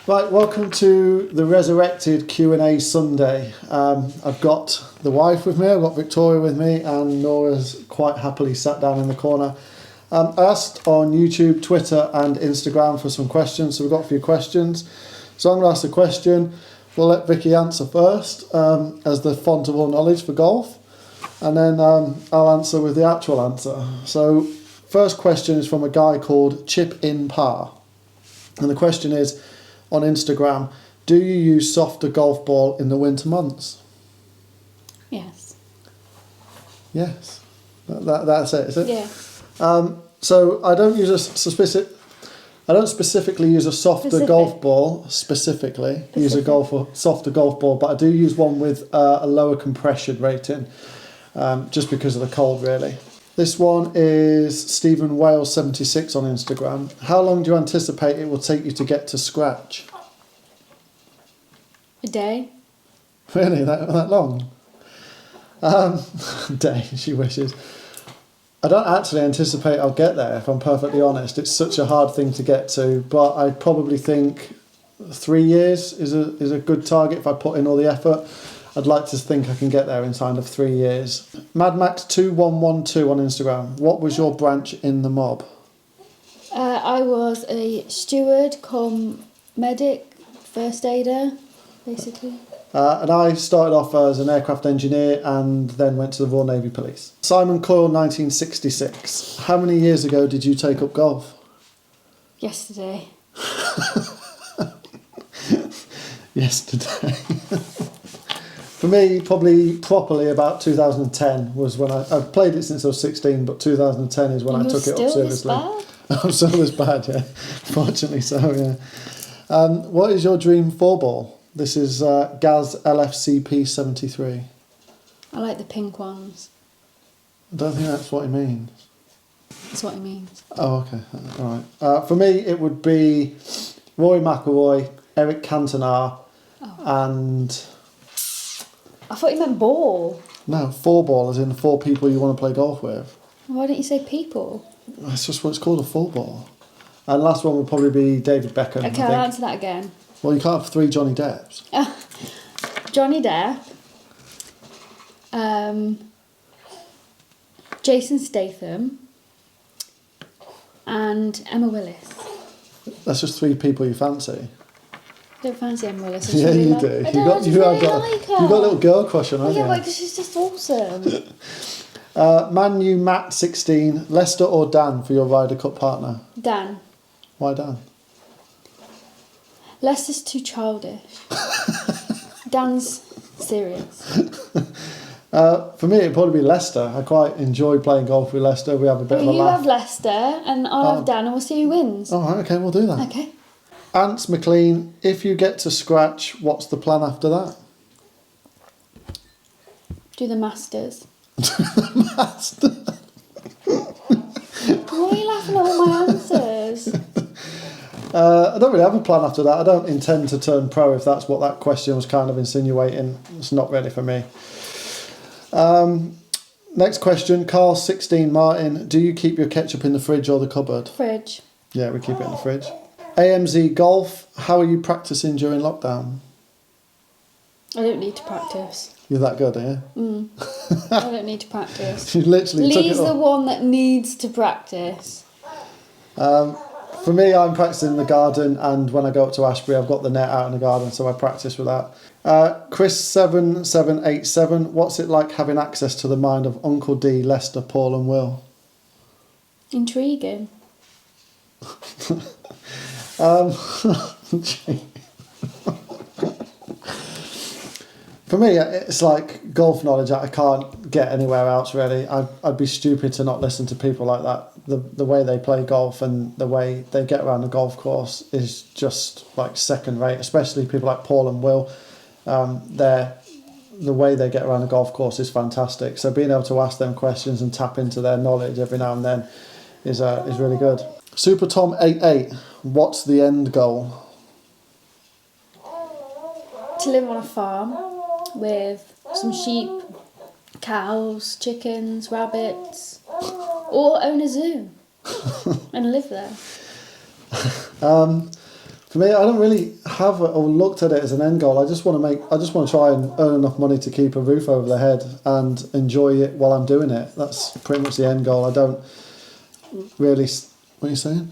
Right, welcome to the Resurrected Q&A Sunday. I've got the wife with me, I've got Victoria with me, and Nora's quite happily sat down in the corner. I asked on YouTube, Twitter and Instagram for some questions, so we've got a few questions. So I'm going to ask the question. We'll let Vicky answer first, as the font of all knowledge for golf, and then I'll answer with the actual answer. So first question is from a guy called Chip in Par, and the question is, on Instagram, do you use softer golf ball in the winter months? Yes. Yes. That's it, is it? Yeah. So I don't use I don't specifically use a softer golf ball. Specifically use a softer golf ball, but I do use one with a lower compression rating, just because of the cold, really. This one is Stephen Wales 76 on Instagram. How long do you anticipate it will take you to get to scratch? A day. Really? That long? Day, she wishes. I don't actually anticipate I'll get there, if I'm perfectly honest. It's such a hard thing to get to, but I probably think 3 years is a good target if I put in all the effort. I'd like to think I can get there inside of 3 years. MadMax2112 on Instagram. What was your branch in the mob? I was a steward, cum medic, first aider, basically. And I started off as an aircraft engineer and then went to the Royal Navy Police. Simon Coyle 1966. How many years ago did you take up golf? Yesterday. Yesterday. For me, probably properly about 2010 was when I've played it since I was 16, but 2010 is when I took it up seriously. I'm still this bad, yeah. Fortunately so, yeah. What is your dream 4-ball? This is Gaz LFCP 73. I like the pink ones. I don't think that's what he means. That's what he means. Oh, okay. All right. For me, it would be Rory McIlroy, Eric Cantona, and... I thought you meant ball. No, 4-ball, as in 4 people you want to play golf with. Why didn't you say people? That's just what it's called, a 4-ball. And last one would probably be David Beckham. Okay, I'll answer that again. Well, you can't have 3 Johnny Depps. Johnny Depp. Jason Statham. And Emma Willis. That's just 3 people you fancy. I don't fancy Emma Willis. Yeah, you do. You've got a little girl crush on her. Yeah, because she's just awesome. Man U Matt 16, Leicester or Dan for your Ryder Cup partner? Dan. Why Dan? Leicester's too childish. Dan's serious. For me, it'd probably be Leicester. I quite enjoy playing golf with Leicester. We have a bit of a laugh. You have Leicester and I'll have Dan and we'll see who wins. All right, okay, we'll do that. Okay. Ants McLean, if you get to scratch, what's the plan after that? Do the Masters. Master. Why are you laughing at all my answers? I don't really have a plan after that. I don't intend to turn pro, if that's what that question was kind of insinuating. It's not really for me. Next question, Carl 16 Martin. Do you keep your ketchup in the fridge or the cupboard? Fridge. Yeah, we keep it in the fridge. AMZ Golf, how are you practicing during lockdown? I don't need to practice. You're that good, are you? I don't need to practice. You literally took it Lee's the one that needs to practice. For me, I'm practicing in the garden, and when I go up to Ashbury, I've got the net out in the garden, so I practice with that. Chris7787, what's it like having access to the mind of Uncle D, Lester, Paul and Will? Intriguing. For me, it's like golf knowledge that I can't get anywhere else, really. I'd be stupid to not listen to people like that. The way they play golf and the way they get around the golf course is just like second rate, especially people like Paul and Will. The way they get around the golf course is fantastic. So being able to ask them questions and tap into their knowledge every now and then is really good. Super Tom 88, what's the end goal? To live on a farm with some sheep, cows, chickens, rabbits, Or own a zoo and live there. For me, I don't really have or looked at it as an end goal. I just want to try and earn enough money to keep a roof over the head and enjoy it while I'm doing it. That's pretty much the end goal. I don't really. What are you saying?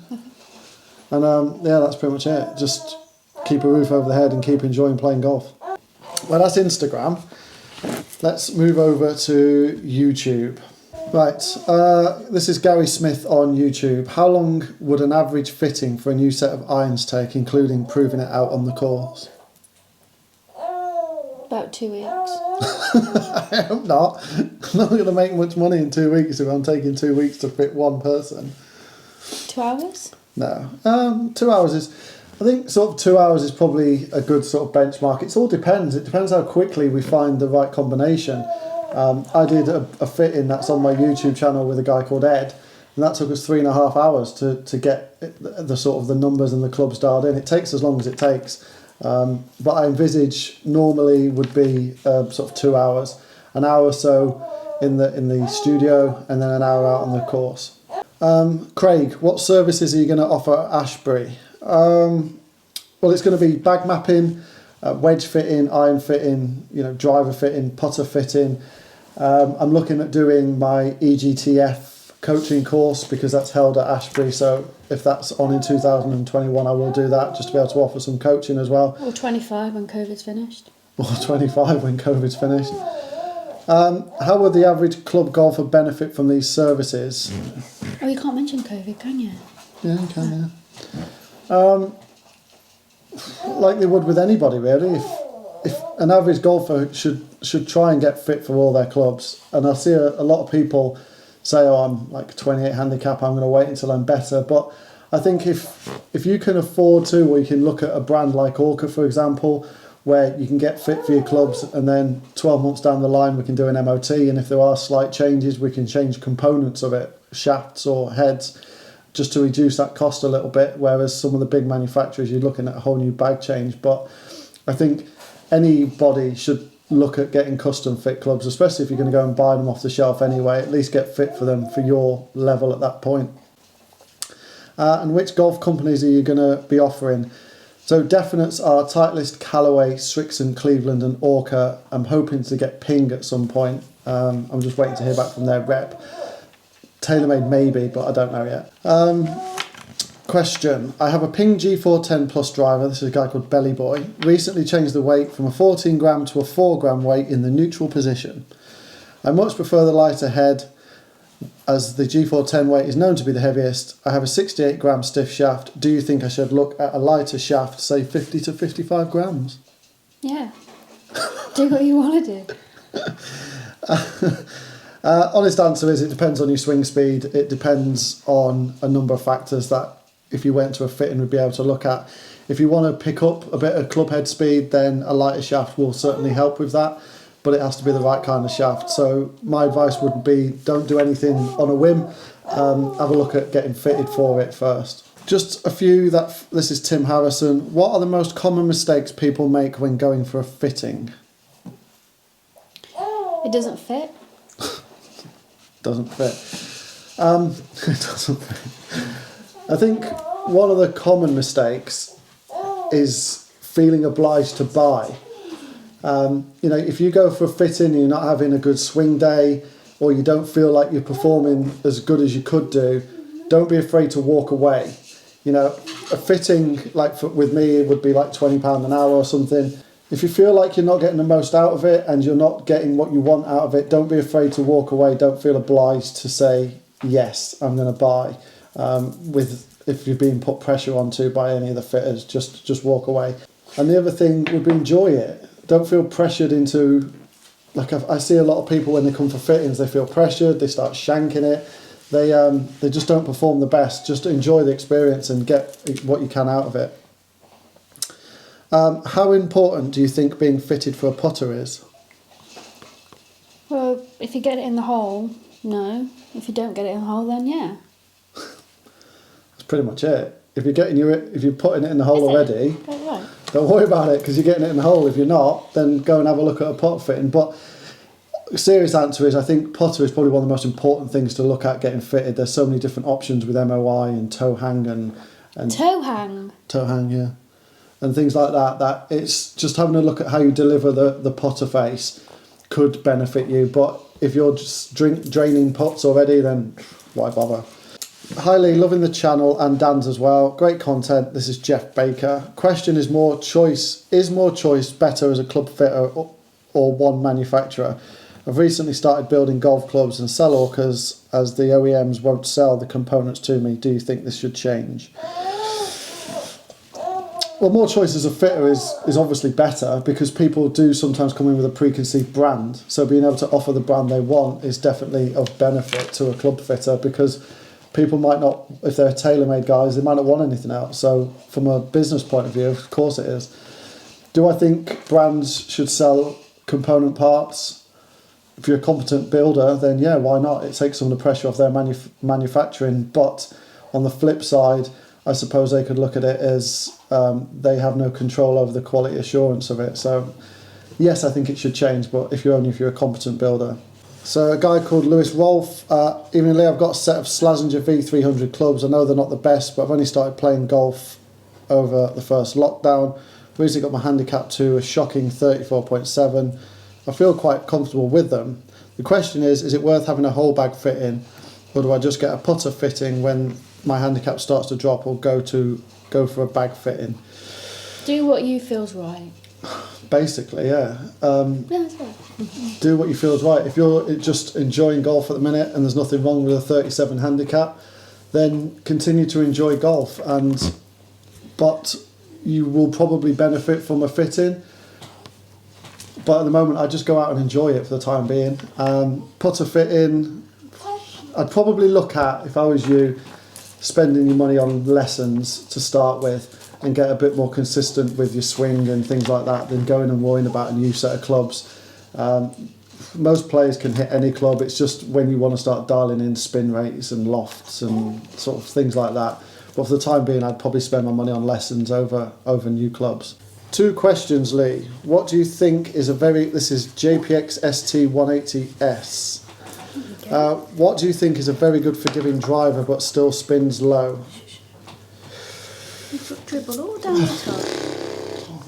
And yeah, that's pretty much it. Just keep a roof over the head and keep enjoying playing golf. Well, that's Instagram. Let's move over to YouTube. Right, this is Gary Smith on YouTube. How long would an average fitting for a new set of irons take, including proving it out on the course? About 2 weeks. I hope not. I'm not going to make much money in 2 weeks if I'm taking 2 weeks to fit one person. 2 hours? No. 2 hours is... I think sort of 2 hours is probably a good sort of benchmark. It all depends. It depends how quickly we find the right combination. I did a fit-in that's on my YouTube channel with a guy called Ed, and that took us 3.5 hours to get the sort of the numbers and the clubs dialed in. It takes as long as it takes, but I envisage normally would be sort of 2 hours, an hour or so in the studio, and then an hour out on the course. Craig, what services are you going to offer at Ashbury? Well, it's going to be bag mapping, wedge fitting, iron fitting, driver fitting, putter fitting. I'm looking at doing my EGTF coaching course because that's held at Ashbury. So if that's on in 2021, I will do that just to be able to offer some coaching as well. Or 25 when COVID's finished. Or 25 when COVID's finished. How would the average club golfer benefit from these services? Oh, you can't mention COVID, can you? Yeah, you can, yeah. Like they would with anybody, really. If an average golfer should try and get fit for all their clubs, and I see a lot of people say, "Oh, I'm like 28 handicap. I'm going to wait until I'm better." But I think if you can afford to, or you can look at a brand like Orca, for example, where you can get fit for your clubs, and then 12 months down the line we can do an MOT, and if there are slight changes, we can change components of it, shafts or heads, just to reduce that cost a little bit, whereas some of the big manufacturers, you're looking at a whole new bag change. But I think anybody should look at getting custom fit clubs, especially if you're going to go and buy them off the shelf anyway. At least get fit for them for your level at that point. And which golf companies are you going to be offering? So definites are Titleist, Callaway, Strixon, Cleveland and Orca. I'm hoping to get Ping at some point. I'm just waiting to hear back from their rep. TaylorMade maybe, but I don't know yet. Question. I have a Ping G410 Plus driver. This is a guy called Belly Boy. Recently changed the weight from a 14 gram to a 4 gram weight in the neutral position. I much prefer the lighter head as the G410 weight is known to be the heaviest. I have a 68 gram stiff shaft. Do you think I should look at a lighter shaft, say 50 to 55 grams? Yeah. Do what you want to do. Honest answer is it depends on your swing speed. It depends on a number of factors that if you went to a fitting we'd be able to look at. If you want to pick up a bit of club head speed, then a lighter shaft will certainly help with that, but it has to be the right kind of shaft. So my advice would be don't do anything on a whim. Have a look at getting fitted for it first. Just a few this is Tim Harrison. What are the most common mistakes people make when going for a fitting? It doesn't fit. Doesn't fit. It doesn't fit. I think one of the common mistakes is feeling obliged to buy. If you go for a fitting and you're not having a good swing day, or you don't feel like you're performing as good as you could do, don't be afraid to walk away. A fitting, with me, it would be like £20 an hour or something. If you feel like you're not getting the most out of it and you're not getting what you want out of it, don't be afraid to walk away. Don't feel obliged to say, yes, I'm going to buy. If you're being put pressure onto by any of the fitters, just walk away. And the other thing would be enjoy it. Don't feel pressured into, I see a lot of people when they come for fittings, they feel pressured, they start shanking it. They just don't perform the best. Just enjoy the experience and get what you can out of it. How important do you think being fitted for a putter is? Well, if you get it in the hole, no. If you don't get it in the hole, then yeah. That's pretty much it. If you're putting it in the hole already, Right. don't worry about it because you're getting it in the hole. If you're not, then go and have a look at a putter fitting. But serious answer is I think putter is probably one of the most important things to look at getting fitted. There's so many different options with MOI and toe hang and Toe hang. toe hang, yeah, and things like that. That it's just having a look at how you deliver the putter face could benefit you. But if you're just draining putts already, then why bother? Hi Lee, loving the channel and Dan's as well. Great content. This is Jeff Baker. Question is more choice better as a club fitter or one manufacturer? I've recently started building golf clubs and sell orcas as the OEMs won't sell the components to me. Do you think this should change? Well, more choice as a fitter is obviously better because people do sometimes come in with a preconceived brand. So being able to offer the brand they want is definitely of benefit to a club fitter because people might not, if they're tailor-made guys, they might not want anything else. So from a business point of view, of course it is. Do I think brands should sell component parts? If you're a competent builder, then yeah, why not? It takes some of the pressure off their manufacturing. But on the flip side, I suppose they could look at it as they have no control over the quality assurance of it. So yes, I think it should change, but if you're a competent builder. So a guy called Lewis Rolfe, evening Lee, I've got a set of Slazenger V300 clubs. I know they're not the best, but I've only started playing golf over the first lockdown. Recently got my handicap to a shocking 34.7. I feel quite comfortable with them. The question is it worth having a whole bag fitting, or do I just get a putter fitting when my handicap starts to drop, or go for a bag fitting? Do what you feel's right. Basically, yeah. Yeah, that's right. Do what you feel is right. If you're just enjoying golf at the minute and there's nothing wrong with a 37 handicap, then continue to enjoy golf. But you will probably benefit from a fitting. But at the moment, I just go out and enjoy it for the time being. Putter fitting, I'd probably look at, if I was you, spending your money on lessons to start with and get a bit more consistent with your swing and things like that than going and worrying about a new set of clubs. Most players can hit any club. It's just when you want to start dialing in spin rates and lofts and sort of things like that. But for the time being, I'd probably spend my money on lessons over new clubs. 2 questions, Lee. What do you think is this is JPX ST180S. What do you think is a very good forgiving driver but still spins low? Dribble all down the top.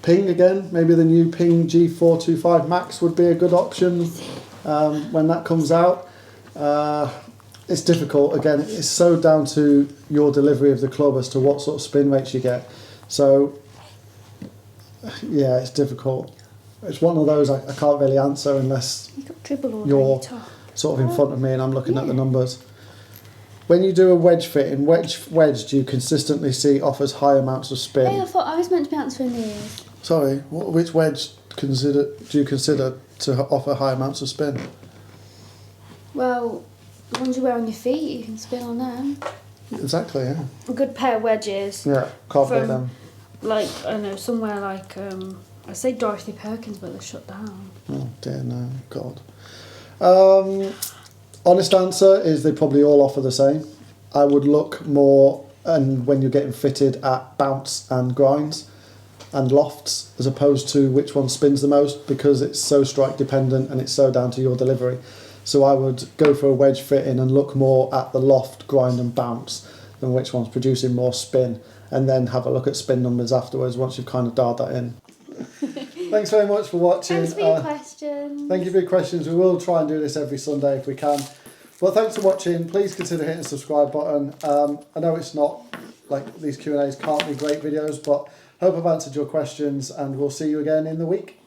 Ping again, maybe the new Ping G425 Max would be a good option when that comes out. It's difficult, again, it's so down to your delivery of the club as to what sort of spin rates you get. So, yeah, it's difficult. It's one of those I can't really answer unless you're sort of in front of me and I'm looking at the numbers. When you do a wedge fitting, wedge do you consistently see offers high amounts of spin? Hey, I thought I was meant to be answering these. Sorry, which wedge do you consider to offer high amounts of spin? Well, the ones you wear on your feet, you can spin on them. Exactly, yeah. A good pair of wedges. Yeah, can't beat them. Like, I don't know, somewhere like, I say Dorothy Perkins, but they're shut down. Oh dear, no, God. Honest answer is they probably all offer the same. I would look more, and when you're getting fitted, at bounce and grinds and lofts as opposed to which one spins the most, because it's so strike dependent and it's so down to your delivery. So I would go for a wedge fitting and look more at the loft, grind and bounce than which one's producing more spin, and then have a look at spin numbers afterwards once you've kind of dialed that in. Thanks very much for watching. Thanks for your questions. Thank you for your questions. We will try and do this every Sunday if we can. Well, thanks for watching. Please consider hitting the subscribe button. I know it's not, like, these Q&As can't be great videos, but hope I've answered your questions, and we'll see you again in the week.